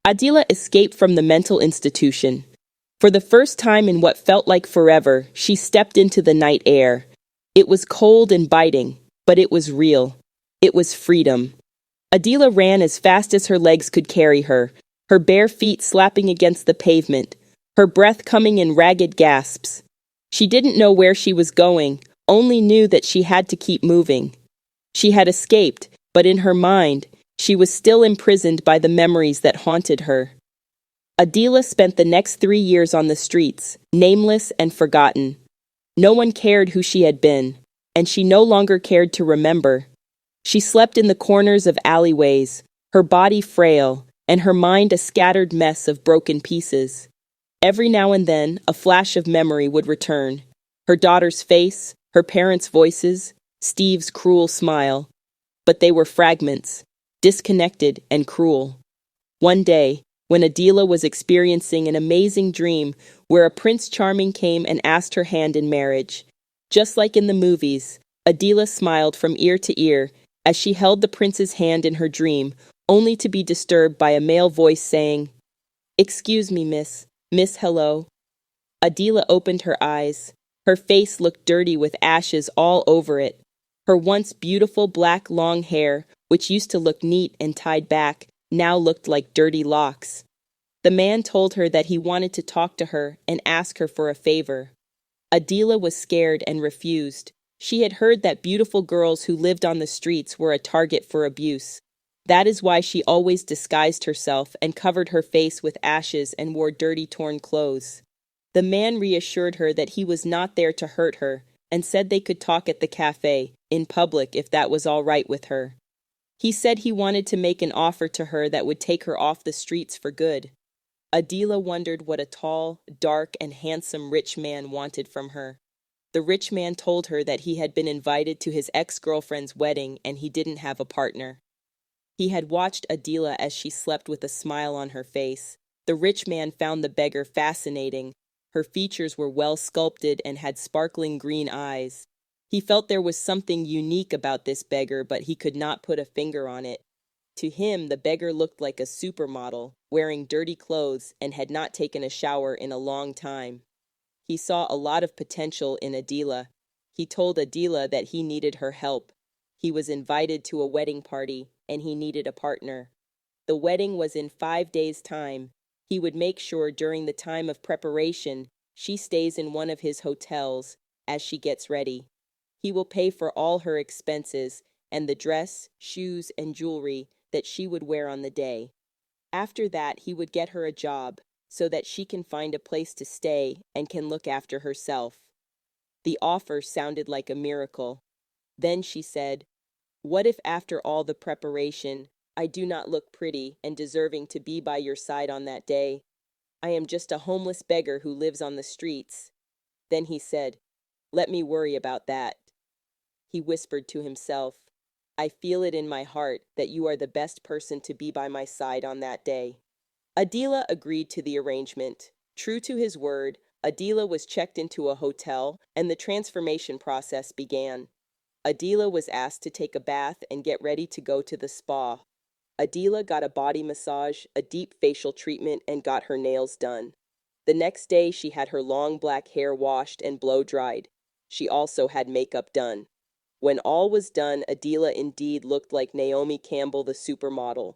Adilah escaped from the mental institution. For the first time in what felt like forever, she stepped into the night air. It was cold and biting, but it was real. It was freedom. Adilah ran as fast as her legs could carry her, her bare feet slapping against the pavement, her breath coming in ragged gasps. She didn't know where she was going, only knew that she had to keep moving. She had escaped, but in her mind, she was still imprisoned by the memories that haunted her. Adilah spent the next 3 years on the streets, nameless and forgotten. No one cared who she had been, and she no longer cared to remember. She slept in the corners of alleyways, her body frail, and her mind a scattered mess of broken pieces. Every now and then, a flash of memory would return. Her daughter's face, her parents' voices, Steve's cruel smile. But they were fragments, disconnected and cruel. One day, when Adilah was experiencing an amazing dream where a Prince Charming came and asked her hand in marriage. Just like in the movies, Adilah smiled from ear to ear as she held the prince's hand in her dream, only to be disturbed by a male voice saying, "Excuse me, miss. Miss, hello." Adilah opened her eyes. Her face looked dirty with ashes all over it. Her once beautiful black long hair, which used to look neat and tied back, now looked like dirty locks. The man told her that he wanted to talk to her and ask her for a favor. Adilah was scared and refused. She had heard that beautiful girls who lived on the streets were a target for abuse. That is why she always disguised herself and covered her face with ashes and wore dirty torn clothes. The man reassured her that he was not there to hurt her and said they could talk at the cafe, in public if that was all right with her. He said he wanted to make an offer to her that would take her off the streets for good. Adilah wondered what a tall, dark, and handsome rich man wanted from her. The rich man told her that he had been invited to his ex-girlfriend's wedding and he didn't have a partner. He had watched Adilah as she slept with a smile on her face. The rich man found the beggar fascinating. Her features were well sculpted and had sparkling green eyes. He felt there was something unique about this beggar, but he could not put a finger on it. To him, the beggar looked like a supermodel, wearing dirty clothes and had not taken a shower in a long time. He saw a lot of potential in Adilah. He told Adilah that he needed her help. He was invited to a wedding party, and he needed a partner. The wedding was in 5 days' time. He would make sure during the time of preparation she stays in one of his hotels as she gets ready. He will pay for all her expenses and the dress, shoes, and jewelry that she would wear on the day. After that, he would get her a job so that she can find a place to stay and can look after herself. The offer sounded like a miracle. Then she said, "What if after all the preparation, I do not look pretty and deserving to be by your side on that day? I am just a homeless beggar who lives on the streets." Then he said, "Let me worry about that." He whispered to himself, "I feel it in my heart that you are the best person to be by my side on that day." Adilah agreed to the arrangement. True to his word, Adilah was checked into a hotel and the transformation process began. Adilah was asked to take a bath and get ready to go to the spa. Adilah got a body massage, a deep facial treatment, and got her nails done. The next day, she had her long black hair washed and blow-dried. She also had makeup done. When all was done, Adilah indeed looked like Naomi Campbell, the supermodel,